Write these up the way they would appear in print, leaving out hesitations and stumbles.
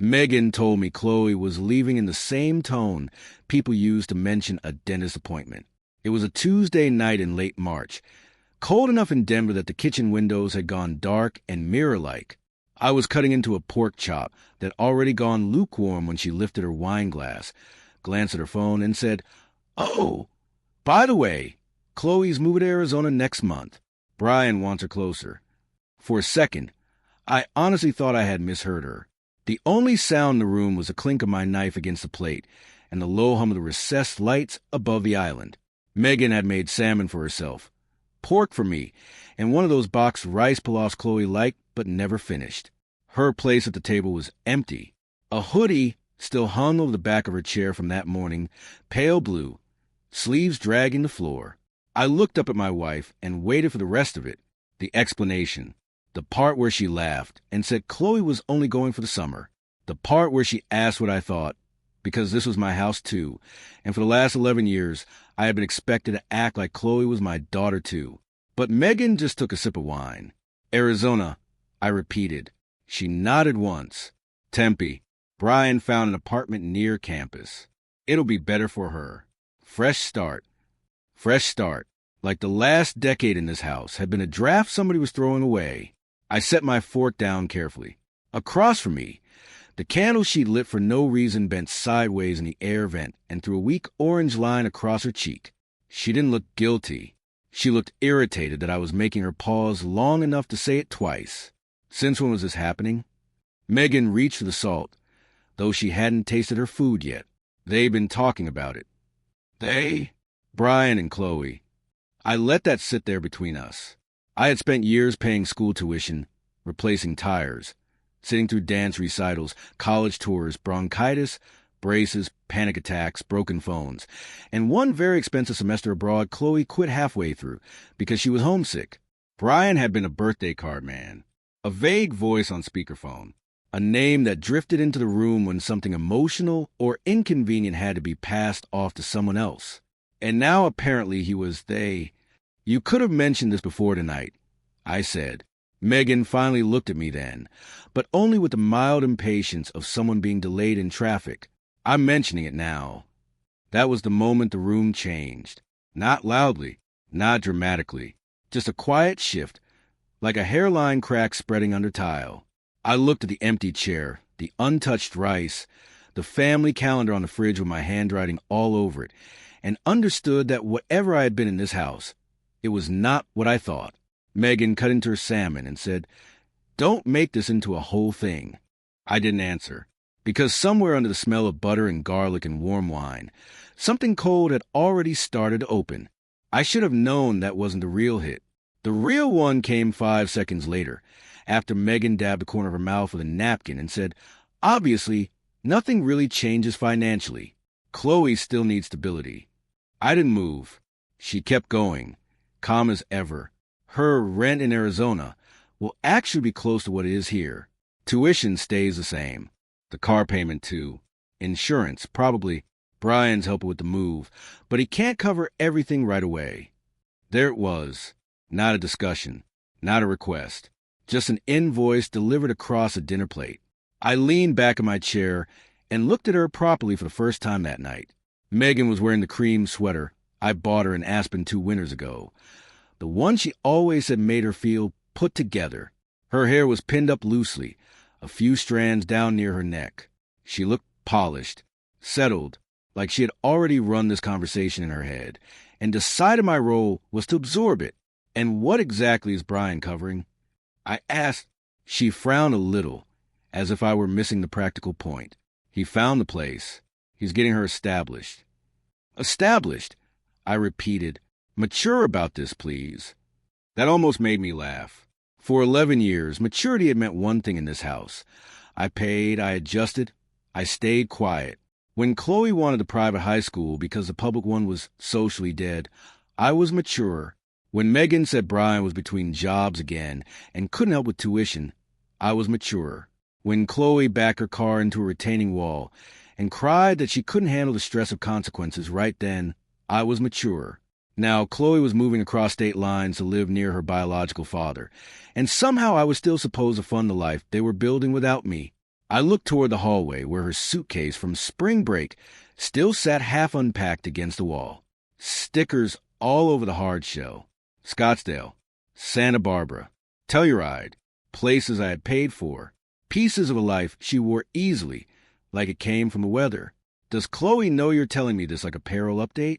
Megan told me Chloe was leaving in the same tone people use to mention a dentist appointment. It was a Tuesday night in late March, cold enough in Denver that the kitchen windows had gone dark and mirror-like. I was cutting into a pork chop that had already gone lukewarm when she lifted her wine glass, glanced at her phone, and said, "Oh, by the way, Chloe's moving to Arizona next month. Brian wants her closer." For a second, I honestly thought I had misheard her. The only sound in the room was the clink of my knife against the plate and the low hum of the recessed lights above the island. Megan had made salmon for herself, pork for me, and one of those boxed rice pilafs Chloe liked but never finished. Her place at the table was empty. A hoodie still hung over the back of her chair from that morning, pale blue, sleeves dragging the floor. I looked up at my wife and waited for the rest of it, the explanation. The part where she laughed and said Chloe was only going for the summer. The part where she asked what I thought, because this was my house too, and for the last 11 years, I had been expected to act like Chloe was my daughter too. But Megan just took a sip of wine. "Arizona," I repeated. She nodded once. "Tempe. Brian found an apartment near campus. It'll be better for her. Fresh start. Fresh start. Like the last decade in this house had been a draft somebody was throwing away." I set my fork down carefully. Across from me, the candle she'd lit for no reason bent sideways in the air vent and threw a weak orange line across her cheek. She didn't look guilty. She looked irritated that I was making her pause long enough to say it twice. Since when was this happening? Megan reached for the salt, though she hadn't tasted her food yet. They'd been talking about it. They? Brian and Chloe. I let that sit there between us. I had spent years paying school tuition, replacing tires, sitting through dance recitals, college tours, bronchitis, braces, panic attacks, broken phones. And one very expensive semester abroad Chloe quit halfway through because she was homesick. Brian had been a birthday card man, a vague voice on speakerphone, a name that drifted into the room when something emotional or inconvenient had to be passed off to someone else. And now apparently he was they. "You could have mentioned this before tonight," I said. Megan finally looked at me then, but only with the mild impatience of someone being delayed in traffic. "I'm mentioning it now." That was the moment the room changed. Not loudly, not dramatically, just a quiet shift, like a hairline crack spreading under tile. I looked at the empty chair, the untouched rice, the family calendar on the fridge with my handwriting all over it, and understood that whatever I had been in this house, it was not what I thought. Megan cut into her salmon and said, "Don't make this into a whole thing." I didn't answer, because somewhere under the smell of butter and garlic and warm wine, something cold had already started to open. I should have known that wasn't the real hit. The real one came 5 seconds later, after Megan dabbed the corner of her mouth with a napkin and said, "Obviously, nothing really changes financially. Chloe still needs stability." I didn't move. She kept going, calm as ever. Her rent in Arizona will actually be close to what it is here. Tuition stays the same. The car payment, too. Insurance, probably. Brian's helping with the move, but he can't cover everything right away. There it was. Not a discussion. Not a request. Just an invoice delivered across a dinner plate. I leaned back in my chair and looked at her properly for the first time that night. Megan was wearing the cream sweater I bought her in Aspen 2 winters ago. The one she always had made her feel put together. Her hair was pinned up loosely, a few strands down near her neck. She looked polished, settled, like she had already run this conversation in her head, and decided my role was to absorb it. "And what exactly is Brian covering?" I asked. She frowned a little, as if I were missing the practical point. "He found the place. He's getting her established." "Established?" I repeated. "Mature about this, please." That almost made me laugh. For 11 years, maturity had meant one thing in this house. I paid, I adjusted, I stayed quiet. When Chloe wanted the private high school because the public one was socially dead, I was mature. When Megan said Brian was between jobs again and couldn't help with tuition, I was mature. When Chloe backed her car into a retaining wall and cried that she couldn't handle the stress of consequences right then, I was mature. Now, Chloe was moving across state lines to live near her biological father, and somehow I was still supposed to fund the life they were building without me. I looked toward the hallway where her suitcase from spring break still sat half unpacked against the wall. Stickers all over the hard shell. Scottsdale, Santa Barbara, Telluride, places I had paid for, pieces of a life she wore easily, like it came from the weather. Does Chloe know you're telling me this like a peril update?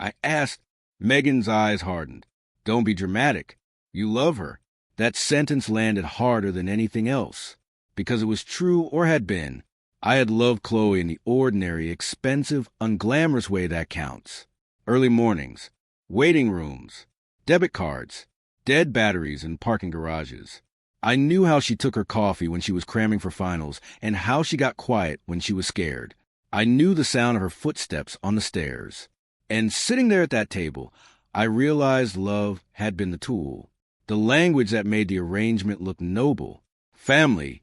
I asked. Megan's eyes hardened. Don't be dramatic. You love her. That sentence landed harder than anything else. Because it was true or had been. I had loved Chloe in the ordinary, expensive, unglamorous way that counts. Early mornings, waiting rooms, debit cards, dead batteries in parking garages. I knew how she took her coffee when she was cramming for finals and how she got quiet when she was scared. I knew the sound of her footsteps on the stairs. And sitting there at that table, I realized love had been the tool, the language that made the arrangement look noble. Family,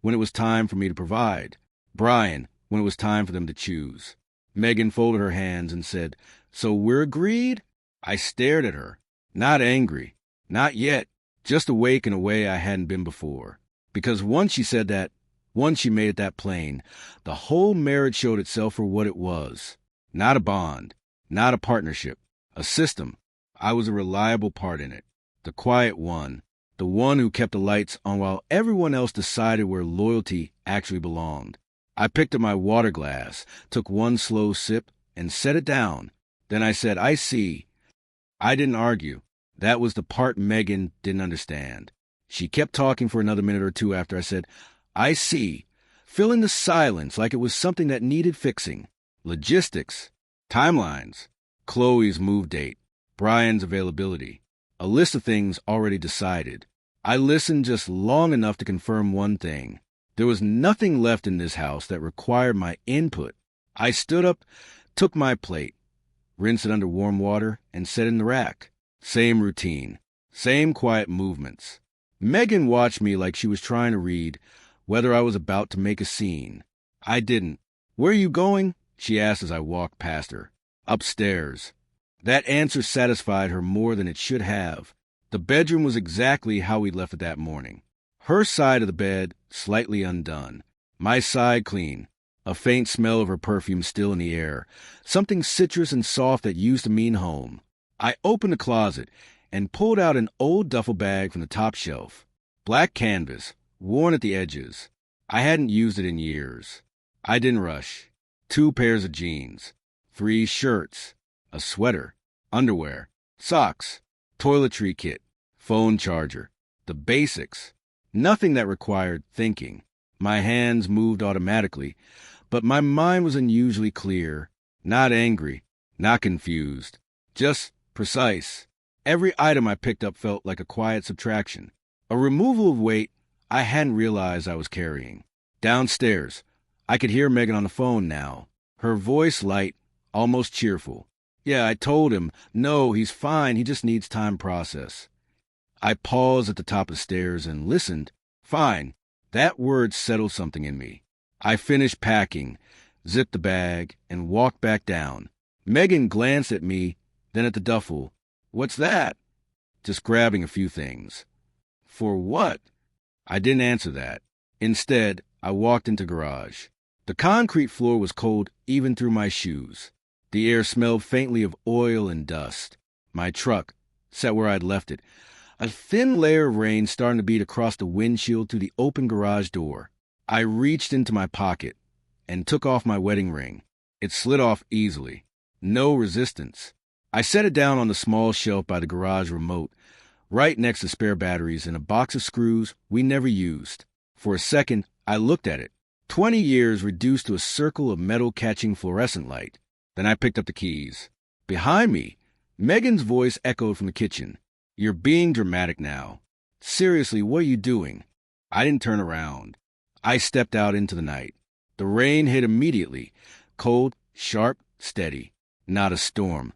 when it was time for me to provide. Brian, when it was time for them to choose. Megan folded her hands and said, So we're agreed? I stared at her, not angry, not yet, just awake in a way I hadn't been before. Because once she said that, once she made it that plain, the whole marriage showed itself for what it was. Not a bond, not a partnership, a system. I was a reliable part in it, the quiet one, the one who kept the lights on while everyone else decided where loyalty actually belonged. I picked up my water glass, took one slow sip, and set it down. Then I said, I see. I didn't argue. That was the part Megan didn't understand. She kept talking for another minute or two after I said, I see, filling the silence like it was something that needed fixing. Logistics, timelines, Chloe's move date, Brian's availability, a list of things already decided. I listened just long enough to confirm one thing. There was nothing left in this house that required my input. I stood up, took my plate, rinsed it under warm water, and set it in the rack. Same routine, same quiet movements. Megan watched me like she was trying to read whether I was about to make a scene. I didn't. Where are you going? She asked as I walked past her. Upstairs. That answer satisfied her more than it should have. The bedroom was exactly how we'd left it that morning. Her side of the bed slightly undone. My side clean. A faint smell of her perfume still in the air. Something citrus and soft that used to mean home. I opened the closet and pulled out an old duffel bag from the top shelf. Black canvas, worn at the edges. I hadn't used it in years. I didn't rush. 2 pairs of jeans, 3 shirts, a sweater, underwear, socks, toiletry kit, phone charger, the basics. Nothing that required thinking. My hands moved automatically, but my mind was unusually clear, not angry, not confused, just precise. Every item I picked up felt like a quiet subtraction, a removal of weight I hadn't realized I was carrying. Downstairs, I could hear Megan on the phone now, her voice light, almost cheerful. Yeah, I told him, no, he's fine, he just needs time to process. I paused at the top of the stairs and listened. Fine. That word settled something in me. I finished packing, zipped the bag, and walked back down. Megan glanced at me, then at the duffel. What's that? Just grabbing a few things. For what? I didn't answer that. Instead, I walked into the garage. The concrete floor was cold even through my shoes. The air smelled faintly of oil and dust. My truck, sat where I'd left it. A thin layer of rain starting to beat across the windshield through the open garage door. I reached into my pocket and took off my wedding ring. It slid off easily. No resistance. I set it down on the small shelf by the garage remote, right next to spare batteries and a box of screws we never used. For a second, I looked at it. 20 years reduced to a circle of metal-catching fluorescent light. Then I picked up the keys. Behind me, Megan's voice echoed from the kitchen. You're being dramatic now. Seriously, what are you doing? I didn't turn around. I stepped out into the night. The rain hit immediately. Cold, sharp, steady. Not a storm.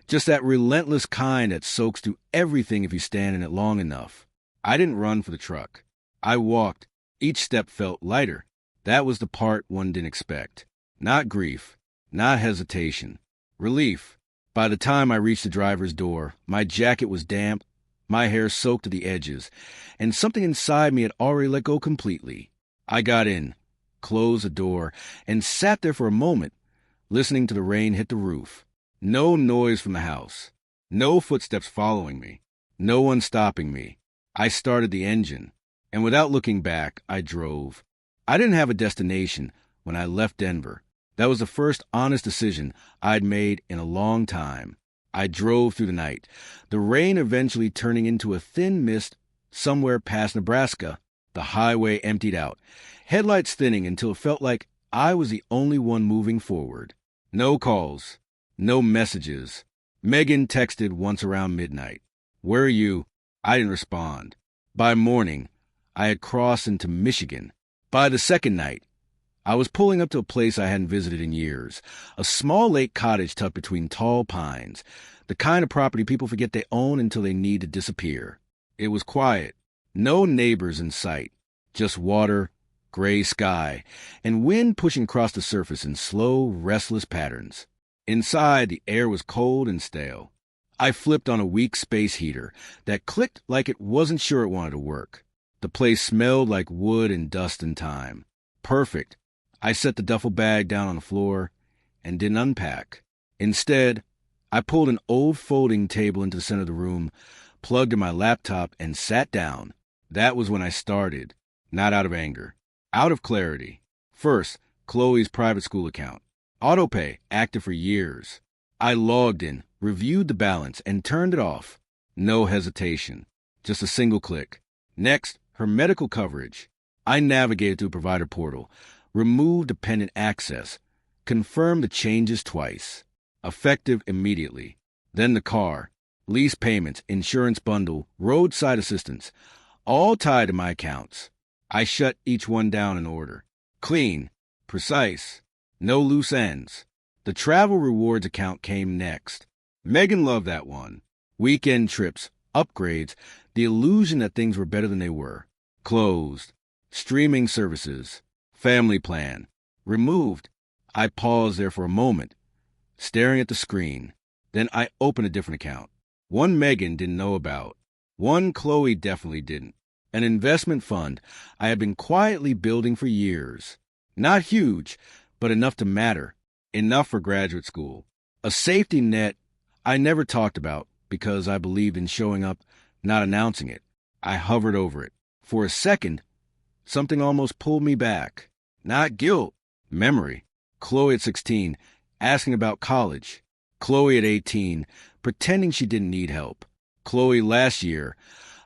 Just that relentless kind that soaks through everything if you stand in it long enough. I didn't run for the truck. I walked. Each step felt lighter. That was the part one didn't expect. Not grief. Not hesitation. Relief. By the time I reached the driver's door, my jacket was damp, my hair soaked to the edges, and something inside me had already let go completely. I got in, closed the door, and sat there for a moment, listening to the rain hit the roof. No noise from the house. No footsteps following me. No one stopping me. I started the engine, and without looking back, I drove. I didn't have a destination when I left Denver. That was the first honest decision I'd made in a long time. I drove through the night, the rain eventually turning into a thin mist somewhere past Nebraska. The highway emptied out, headlights thinning until it felt like I was the only one moving forward. No calls, no messages. Megan texted once around midnight. "Where are you?" I didn't respond. By morning, I had crossed into Michigan. By the second night, I was pulling up to a place I hadn't visited in years, a small lake cottage tucked between tall pines, the kind of property people forget they own until they need to disappear. It was quiet, no neighbors in sight, just water, gray sky, and wind pushing across the surface in slow, restless patterns. Inside, the air was cold and stale. I flipped on a weak space heater that clicked like it wasn't sure it wanted to work. The place smelled like wood and dust and time. Perfect. I set the duffel bag down on the floor and didn't unpack. Instead, I pulled an old folding table into the center of the room, plugged in my laptop, and sat down. That was when I started, not out of anger, out of clarity. First, Chloe's private school account. Autopay, active for years. I logged in, reviewed the balance, and turned it off. No hesitation, just a single click. Next, her medical coverage. I navigated through a provider portal, removed dependent access, confirmed the changes twice. Effective immediately. Then the car, lease payments, insurance bundle, roadside assistance, all tied to my accounts. I shut each one down in order. Clean, precise, no loose ends. The travel rewards account came next. Megan loved that one. Weekend trips, upgrades, the illusion that things were better than they were. Closed. Streaming services. Family plan. Removed. I paused there for a moment, staring at the screen. Then I opened a different account. One Megan didn't know about. One Chloe definitely didn't. An investment fund I had been quietly building for years. Not huge, but enough to matter. Enough for graduate school. A safety net I never talked about because I believed in showing up, not announcing it. I hovered over it. For a second, something almost pulled me back. Not guilt, memory. Chloe at 16, asking about college. Chloe at 18, pretending she didn't need help. Chloe last year,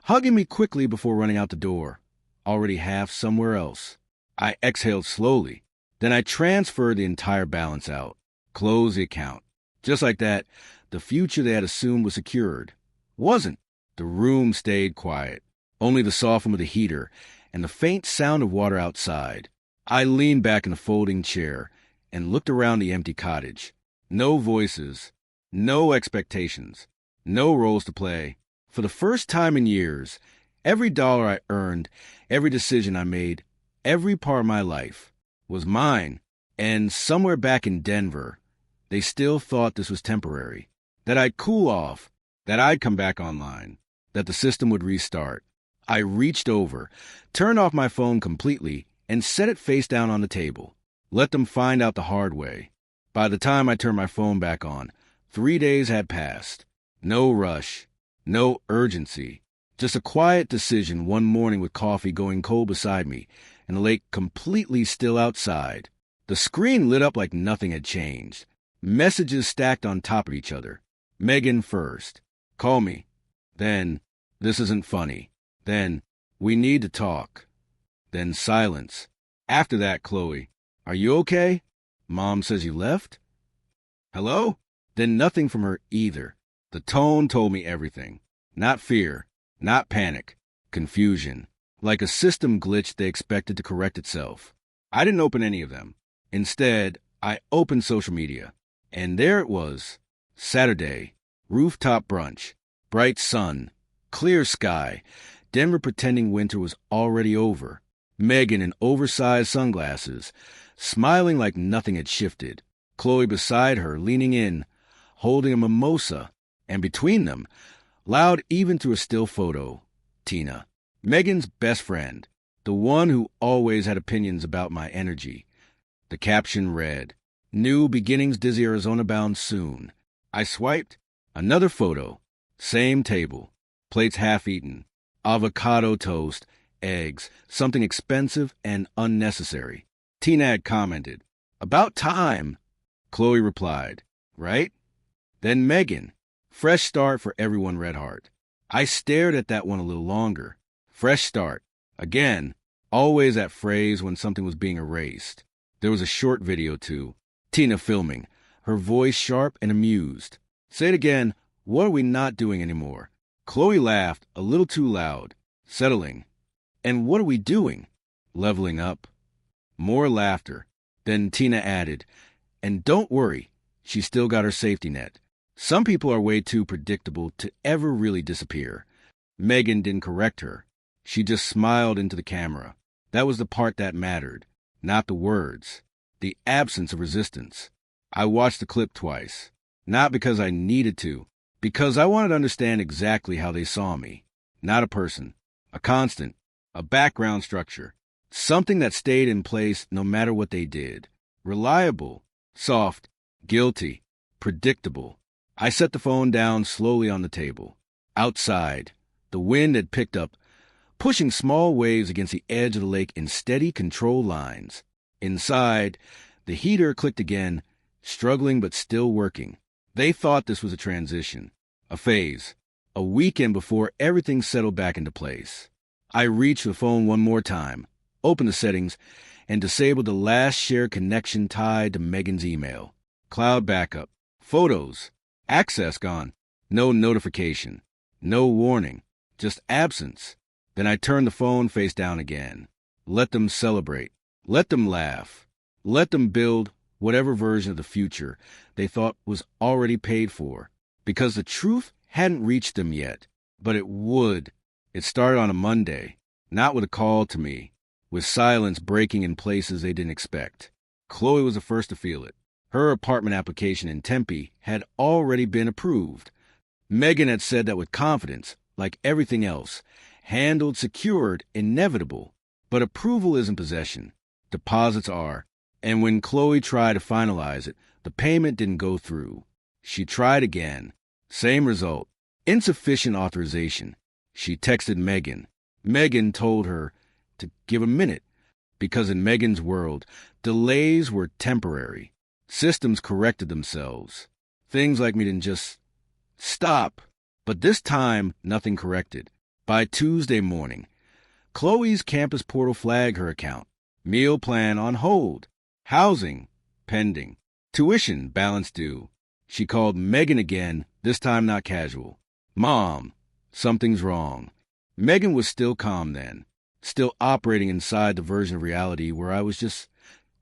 hugging me quickly before running out the door, already half somewhere else. I exhaled slowly. Then I transferred the entire balance out. Closed the account. Just like that, the future they had assumed was secured. Wasn't. The room stayed quiet. Only the soft hum of the heater and the faint sound of water outside. I leaned back in the folding chair and looked around the empty cottage. No voices, no expectations, no roles to play. For the first time in years, every dollar I earned, every decision I made, every part of my life was mine. And somewhere back in Denver, they still thought this was temporary, that I'd cool off, that I'd come back online, that the system would restart. I reached over, turned off my phone completely, and set it face down on the table. Let them find out the hard way. By the time I turned my phone back on, 3 days had passed. No rush, no urgency. Just a quiet decision one morning with coffee going cold beside me and the lake completely still outside. The screen lit up like nothing had changed. Messages stacked on top of each other. Megan first. Call me. Then, this isn't funny. Then, we need to talk. Then silence. After that, Chloe. Are you okay? Mom says you left? Hello? Then nothing from her either. The tone told me everything. Not fear. Not panic. Confusion. Like a system glitch they expected to correct itself. I didn't open any of them. Instead, I opened social media. And there it was. Saturday. Rooftop brunch. Bright sun. Clear sky. Denver pretending winter was already over. Megan in oversized sunglasses, smiling like nothing had shifted. Chloe beside her, leaning in, holding a mimosa. And between them, loud even through a still photo, Tina, Megan's best friend. the one who always had opinions about my energy. The caption read, "New beginnings, Dizzy Arizona bound soon." I swiped. Another photo. Same table. Plates half-eaten. Avocado toast. Eggs. Something expensive and unnecessary. Tina had commented, "About time." Chloe replied, "Right?" Then Megan. Fresh start for everyone, Redheart. I stared at that one a little longer. Fresh start. Again, always that phrase when something was being erased. There was a short video, too. Tina filming, her voice sharp and amused. Say it again. What are we not doing anymore? Chloe laughed, a little too loud. Settling. And what are we doing? Leveling up. More laughter. Then Tina added, and don't worry, she still got her safety net. Some people are way too predictable to ever really disappear. Megan didn't correct her. She just smiled into the camera. That was the part that mattered, not the words, the absence of resistance. I watched the clip twice, not because I needed to, because I wanted to understand exactly how they saw me. Not a person, a constant, a background structure, something that stayed in place no matter what they did. Reliable, soft, guilty, predictable. I set the phone down slowly on the table. Outside, the wind had picked up, pushing small waves against the edge of the lake in steady control lines. Inside, the heater clicked again, struggling but still working. They thought this was a transition, a phase, a weekend before everything settled back into place. I reached the phone one more time, opened the settings, and disabled the last shared connection tied to Megan's email. Cloud backup, photos, access gone, no notification, no warning, just absence. Then I turned the phone face down again. Let them celebrate. Let them laugh. Let them build whatever version of the future they thought was already paid for. Because the truth hadn't reached them yet. But it would. It started on a Monday, not with a call to me, with silence breaking in places they didn't expect. Chloe was the first to feel it. Her apartment application in Tempe had already been approved. Megan had said that with confidence, like everything else, handled, secured, inevitable. But approval isn't possession. Deposits are. And when Chloe tried to finalize it, the payment didn't go through. She tried again. Same result. Insufficient authorization. She texted Megan. Megan told her to give a minute, because in Megan's world, delays were temporary. Systems corrected themselves. Things like me didn't just stop. But this time, nothing corrected. By Tuesday morning, Chloe's campus portal flagged her account. Meal plan on hold. Housing pending. Tuition balance due. She called Megan again, this time not casual. "Mom, something's wrong." Megan was still calm then, still operating inside the version of reality where I was just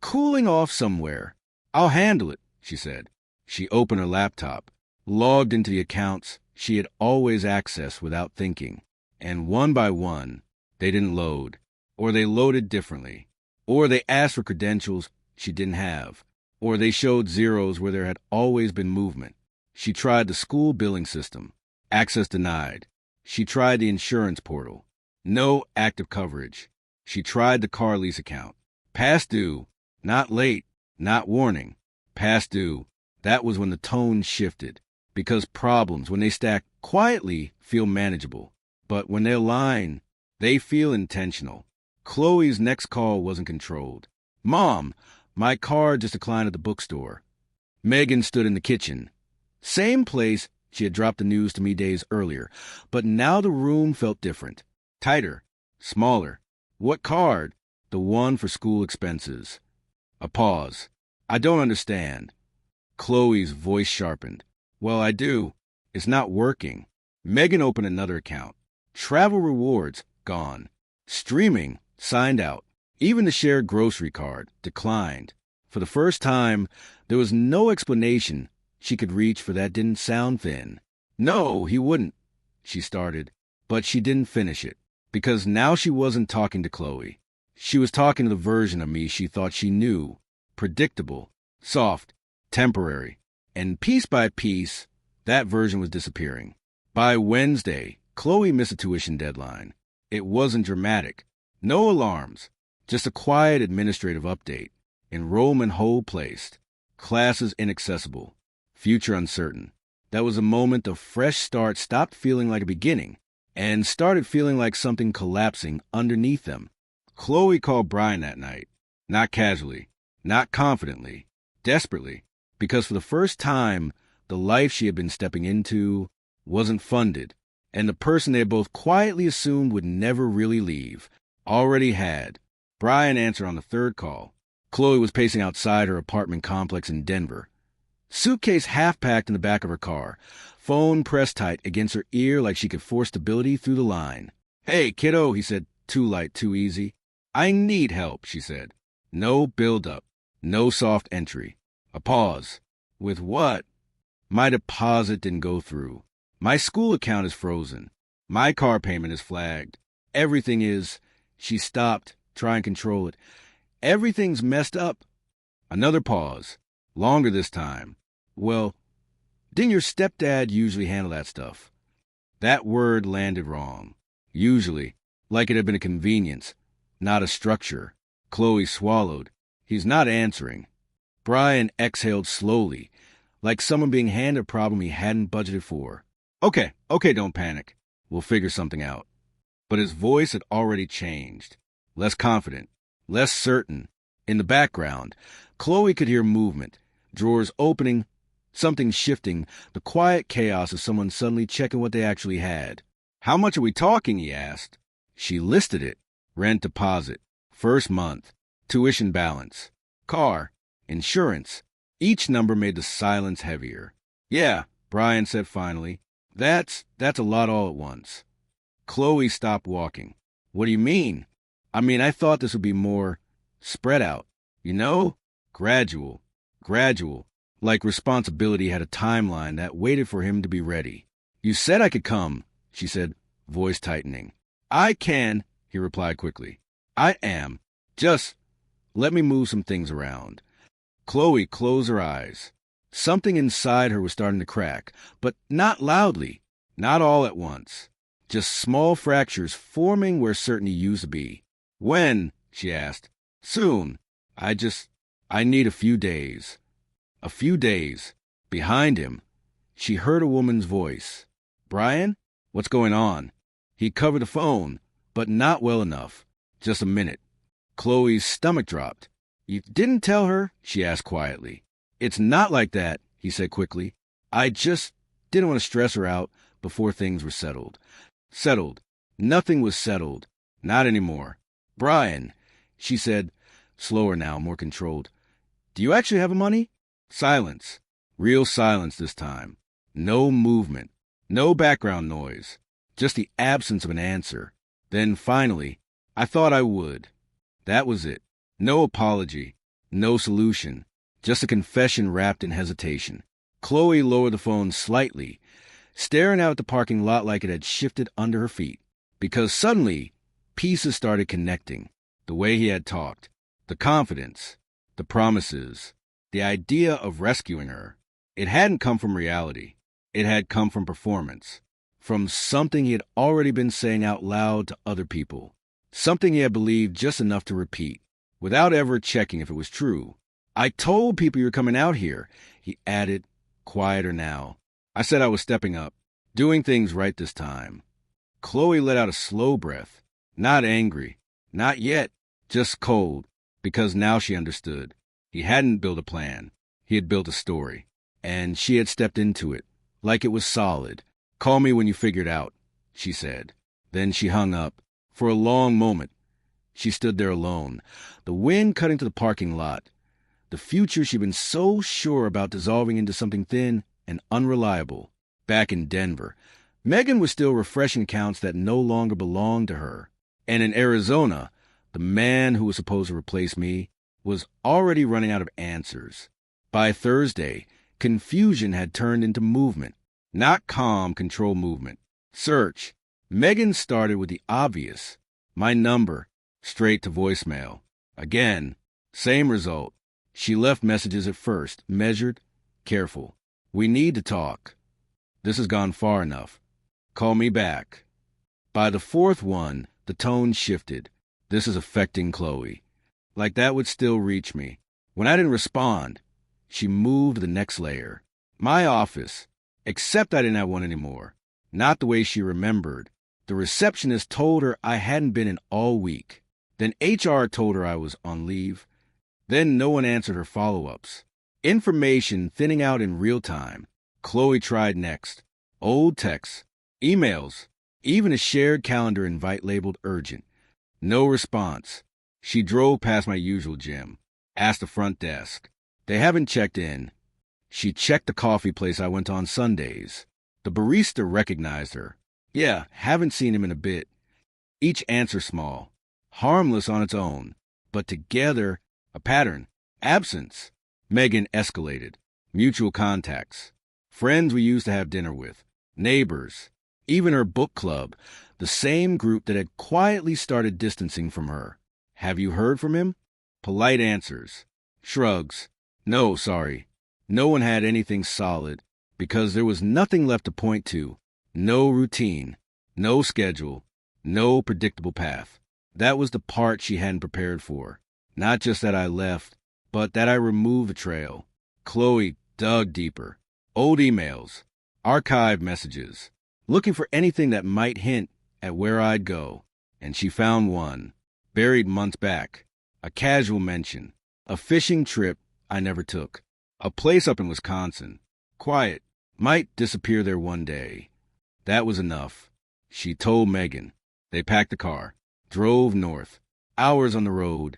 cooling off somewhere. "I'll handle it," she said. She opened her laptop, logged into the accounts she had always accessed without thinking. And one by one, they didn't load, or they loaded differently, or they asked for credentials she didn't have, or they showed zeros where there had always been movement. She tried the school billing system. Access denied. She tried the insurance portal. No active coverage. She tried the car lease account. Past due. Not late. Not warning. Past due. That was when the tone shifted. Because problems, when they stack quietly, feel manageable. But when they align, they feel intentional. Chloe's next call wasn't controlled. "Mom, my card just declined at the bookstore." Megan stood in the kitchen. Same place she had dropped the news to me days earlier, but now the room felt different. Tighter. Smaller. "What card?" "The one for school expenses." A pause. "I don't understand." Chloe's voice sharpened. "Well, I do. It's not working." Megan opened another account. Travel rewards, gone. Streaming, signed out. Even the shared grocery card, declined. For the first time, there was no explanation she could reach for that didn't sound thin. "No, he wouldn't," she started, but she didn't finish it. Because now she wasn't talking to Chloe. She was talking to the version of me she thought she knew. Predictable, soft, temporary. And piece by piece, that version was disappearing. By Wednesday, Chloe missed a tuition deadline. It wasn't dramatic, No alarms, just a quiet administrative update. Enrollment hold placed. Classes inaccessible. Future uncertain. That was a moment the fresh start stopped feeling like a beginning and started feeling like something collapsing underneath them. Chloe called Brian that night. Not casually, not confidently, desperately, because for the first time, the life she had been stepping into wasn't funded, and the person they had both quietly assumed would never really leave already had. Brian answered on the third call. Chloe was pacing outside her apartment complex in Denver. Suitcase half-packed in the back of her car, phone pressed tight against her ear like she could force stability through the line. "Hey, kiddo," he said, too light, too easy. "I need help," she said. No build-up, no soft entry. A pause. With what? My deposit didn't go through. My school account is frozen. My car payment is flagged. Everything is... She stopped, trying to control it. Everything's messed up. Another pause. Longer this time. Well, didn't your stepdad usually handle that stuff? That word landed wrong. Usually, like it had been a convenience, not a structure. Chloe swallowed. He's not answering. Brian exhaled slowly, like someone being handed a problem he hadn't budgeted for. Okay, don't panic. We'll figure something out. But his voice had already changed. Less confident, less certain. In the background, Chloe could hear movement, drawers opening, something shifting, the quiet chaos of someone suddenly checking what they actually had. "How much are we talking?" he asked. She listed it. Rent deposit, first month, tuition balance, car, insurance. Each number made the silence heavier. "Yeah," Brian said finally. That's a lot all at once." Chloe stopped walking. "What do you mean?" I thought this would be more spread out. You know? Gradual. Like responsibility had a timeline that waited for him to be ready. "You said I could come," she said, voice tightening. "I can," he replied quickly. "I am. Just let me move some things around." Chloe closed her eyes. Something inside her was starting to crack, but not loudly, not all at once. Just small fractures forming where certainty used to be. "When?" she asked. "Soon. I need a few days." A few days. Behind him, she heard a woman's voice. "Brian? What's going on?" He covered the phone, but not well enough. "Just a minute." Chloe's stomach dropped. "You didn't tell her?" she asked quietly. "It's not like that," he said quickly. "I just didn't want to stress her out before things were settled." Settled. Nothing was settled. Not anymore. "Brian," she said, slower now, more controlled. "Do you actually have money?" Silence. Real silence this time. No movement. No background noise. Just the absence of an answer. Then finally, "I thought I would." That was it. No apology. No solution. Just a confession wrapped in hesitation. Chloe lowered the phone slightly, staring out at the parking lot like it had shifted under her feet. Because suddenly, pieces started connecting. The way he had talked. The confidence. The promises. The idea of rescuing her. It hadn't come from reality. It had come from performance. From something he had already been saying out loud to other people. Something he had believed just enough to repeat, without ever checking if it was true. "I told people you were coming out here," he added, quieter now. "I said I was stepping up, doing things right this time." Chloe let out a slow breath. Not angry. Not yet. Just cold. Because now she understood. He hadn't built a plan. He had built a story. And she had stepped into it, like it was solid. "Call me when you figure it out," she said. Then she hung up. For a long moment, she stood there alone, the wind cutting to the parking lot. The future she'd been so sure about dissolving into something thin and unreliable. Back in Denver, Megan was still refreshing accounts that no longer belonged to her. And in Arizona, the man who was supposed to replace me was already running out of answers. By Thursday, confusion had turned into movement. Not calm, controlled movement. Search. Megan started with the obvious. My number. Straight to voicemail. Again. Same result. She left messages at first, measured, careful. "We need to talk. This has gone far enough. Call me back." By the fourth one, the tone shifted. This is affecting Chloe. Like that would still reach me. When I didn't respond, she moved the next layer. My office. Except I didn't have one anymore. Not the way she remembered. The receptionist told her I hadn't been in all week. Then HR told her I was on leave. Then no one answered her follow-ups. Information thinning out in real time. Chloe tried next. Old texts, emails, even a shared calendar invite labeled urgent. No response. She drove past my usual gym. Asked the front desk. They haven't checked in. She checked the coffee place I went on Sundays. The barista recognized her. Yeah, haven't seen him in a bit. Each answer small. Harmless on its own. But together, a pattern. Absence. Megan escalated. Mutual contacts. Friends we used to have dinner with. Neighbors. Even her book club. The same group that had quietly started distancing from her. Have you heard from him? Polite answers. Shrugs. No, sorry. No one had anything solid, because there was nothing left to point to. No routine. No schedule. No predictable path. That was the part she hadn't prepared for. Not just that I left, but that I removed the trail. Chloe dug deeper. Old emails. Archived messages. Looking for anything that might hint at where I'd go. And she found one. Buried months back. A casual mention. A fishing trip I never took. A place up in Wisconsin. Quiet. Might disappear there one day. That was enough. She told Megan. They packed the car. Drove north. Hours on the road.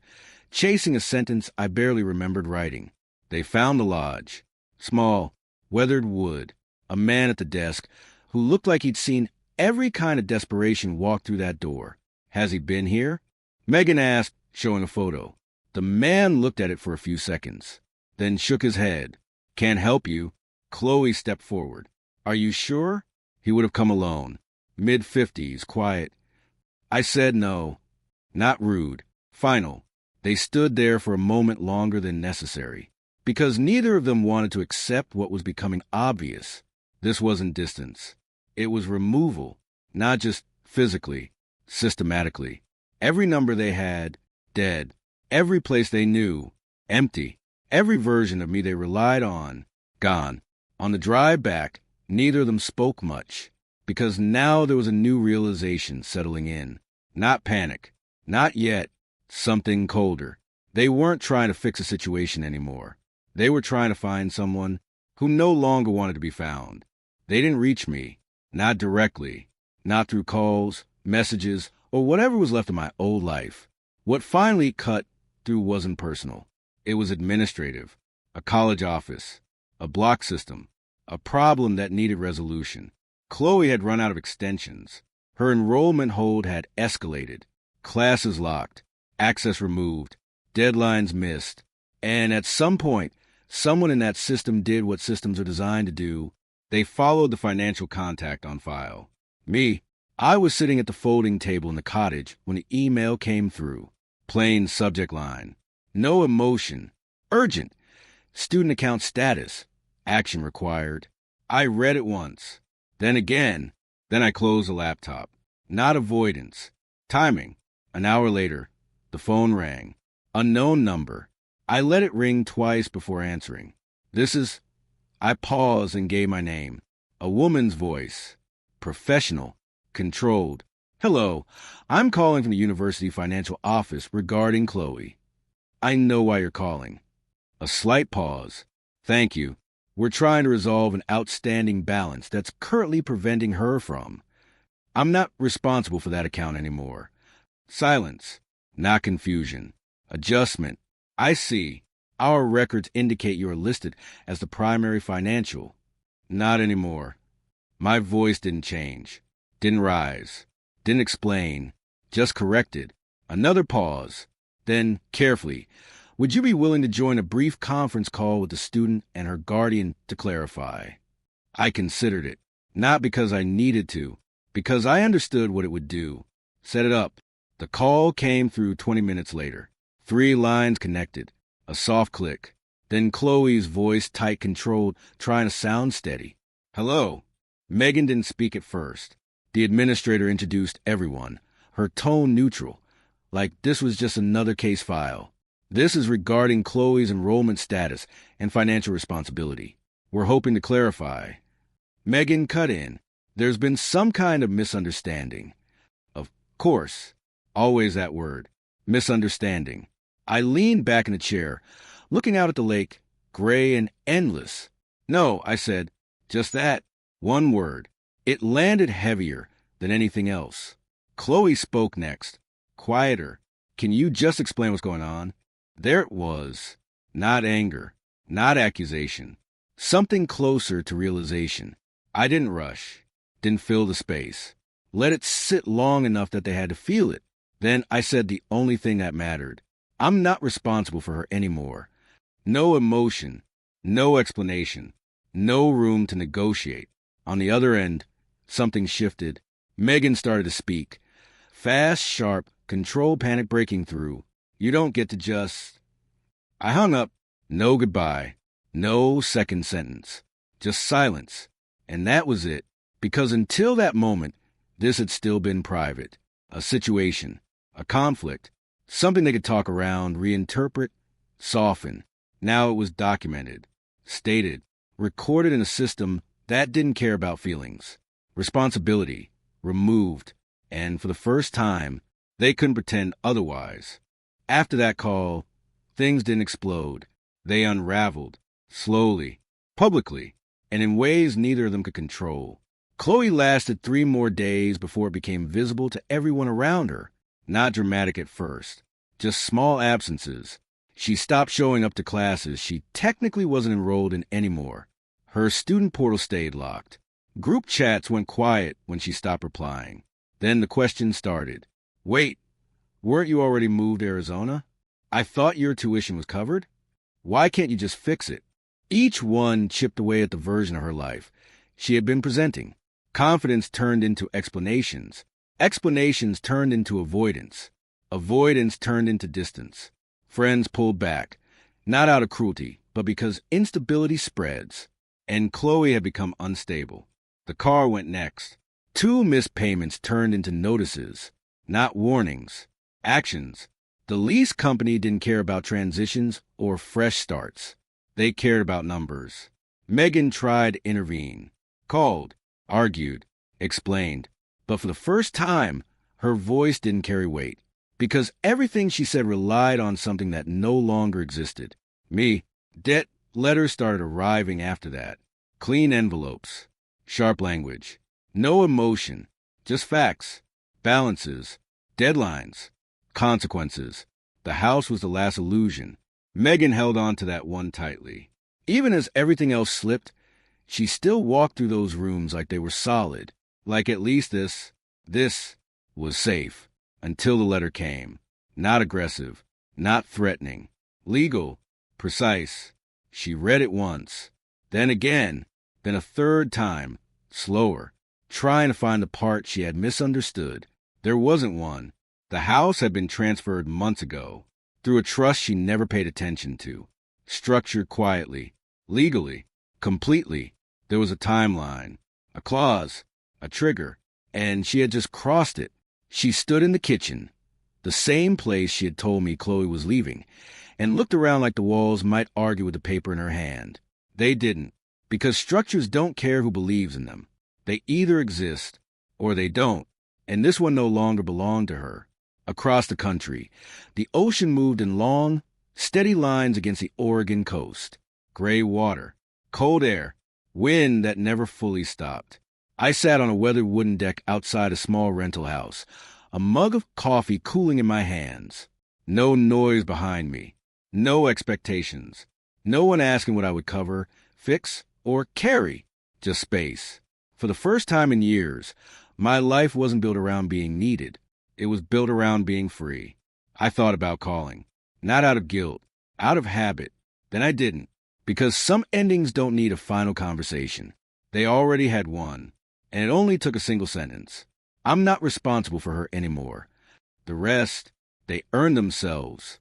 Chasing a sentence I barely remembered writing. They found the lodge. Small. Weathered wood. A man at the desk who looked like he'd seen every kind of desperation walk through that door. Has he been here? Megan asked, showing a photo. The man looked at it for a few seconds, then shook his head. Can't help you. Chloe stepped forward. Are you sure? He would have come alone. Mid-50s, quiet. I said no. Not rude. Final. They stood there for a moment longer than necessary, because neither of them wanted to accept what was becoming obvious. This wasn't distance. It was removal, not just physically, systematically. Every number they had, dead. Every place they knew, empty. Every version of me they relied on, gone. On the drive back, neither of them spoke much, because now there was a new realization settling in. Not panic. Not yet. Something colder. They weren't trying to fix a situation anymore. They were trying to find someone who no longer wanted to be found. They didn't reach me. Not directly. Not through calls, messages, or whatever was left of my old life. What finally cut through wasn't personal. It was administrative. A college office. A block system. A problem that needed resolution. Chloe had run out of extensions. Her enrollment hold had escalated. Classes locked. Access removed. Deadlines missed. And at some point, someone in that system did what systems are designed to do. They followed the financial contact on file. Me, I was sitting at the folding table in the cottage when the email came through. Plain subject line. No emotion. Urgent. Student account status. Action required. I read it once. Then again. Then I closed the laptop. Not avoidance. Timing. An hour later, the phone rang. Unknown number. I let it ring twice before answering. This is... I paused and gave my name. A woman's voice. Professional. Controlled. Hello, I'm calling from the university financial office regarding Chloe. I know why you're calling. A slight pause. Thank you. We're trying to resolve an outstanding balance that's currently preventing her from. I'm not responsible for that account anymore. Silence. Not confusion. Adjustment. I see. Our records indicate you are listed as the primary financial. Not anymore. My voice didn't change. Didn't rise. Didn't explain. Just corrected. Another pause. Then, carefully, would you be willing to join a brief conference call with the student and her guardian to clarify? I considered it. Not because I needed to. Because I understood what it would do. Set it up. The call came through 20 minutes later. 3 lines connected. A soft click. Then Chloe's voice, tight, controlled, trying to sound steady. Hello. Megan didn't speak at first. The administrator introduced everyone, her tone neutral. like this was just another case file. This is regarding Chloe's enrollment status and financial responsibility. We're hoping to clarify. Megan cut in. There's been some kind of misunderstanding. Of course. Always that word. Misunderstanding. I leaned back in the chair, looking out at the lake, gray and endless. No, I said, just that. One word. It landed heavier than anything else. Chloe spoke next. Quieter. Can you just explain what's going on? There it was. Not anger. Not accusation. Something closer to realization. I didn't rush. Didn't fill the space. Let it sit long enough that they had to feel it. Then I said the only thing that mattered. I'm not responsible for her anymore. No emotion. No explanation. No room to negotiate. On the other end, something shifted. Megan started to speak. Fast, sharp, controlled panic breaking through. You don't get to just... I hung up. No goodbye. No second sentence. Just silence. And that was it. Because until that moment, this had still been private. A situation. A conflict. Something they could talk around, reinterpret, soften. Now it was documented. Stated. Recorded in a system that didn't care about feelings. Responsibility. Removed. And for the first time, they couldn't pretend otherwise. After that call, things didn't explode. They unraveled. Slowly. Publicly. And in ways neither of them could control. Chloe lasted 3 more days before it became visible to everyone around her. Not dramatic at first. Just small absences. She stopped showing up to classes she technically wasn't enrolled in anymore. Her student portal stayed locked. Group chats went quiet when she stopped replying. Then the questions started. Wait, weren't you already moved to Arizona? I thought your tuition was covered? Why can't you just fix it? Each one chipped away at the version of her life she had been presenting. Confidence turned into explanations. Explanations turned into avoidance. Avoidance turned into distance. Friends pulled back, not out of cruelty, but because instability spreads. And Chloe had become unstable. The car went next. 2 missed payments turned into notices, not warnings. Actions. The lease company didn't care about transitions or fresh starts. They cared about numbers. Megan tried to intervene. Called. Argued. Explained. But for the first time, her voice didn't carry weight. Because everything she said relied on something that no longer existed. Me. Debt letters started arriving after that. Clean envelopes. Sharp language. No emotion. Just facts. Balances. Deadlines. Consequences. The house was the last illusion. Megan held on to that one tightly. Even as everything else slipped, she still walked through those rooms like they were solid. Like at least this was safe. Until the letter came. Not aggressive. Not threatening. Legal. Precise. She read it once. Then again. Then a third time. Slower. Trying to find the part she had misunderstood. There wasn't one. The house had been transferred months ago. Through a trust she never paid attention to. Structured quietly. Legally. Completely. There was a timeline. A clause. A trigger. And she had just crossed it. She stood in the kitchen, the same place she had told me Chloe was leaving, and looked around like the walls might argue with the paper in her hand. They didn't, because structures don't care who believes in them. They either exist, or they don't, and this one no longer belonged to her. Across the country, the ocean moved in long, steady lines against the Oregon coast. Gray water, cold air, wind that never fully stopped. I sat on a weathered wooden deck outside a small rental house, a mug of coffee cooling in my hands. No noise behind me. No expectations. No one asking what I would cover, fix, or carry. Just space. For the first time in years, my life wasn't built around being needed. It was built around being free. I thought about calling. Not out of guilt. Out of habit. Then I didn't. Because some endings don't need a final conversation. They already had one. And it only took a single sentence. I'm not responsible for her anymore. The rest, they earned themselves.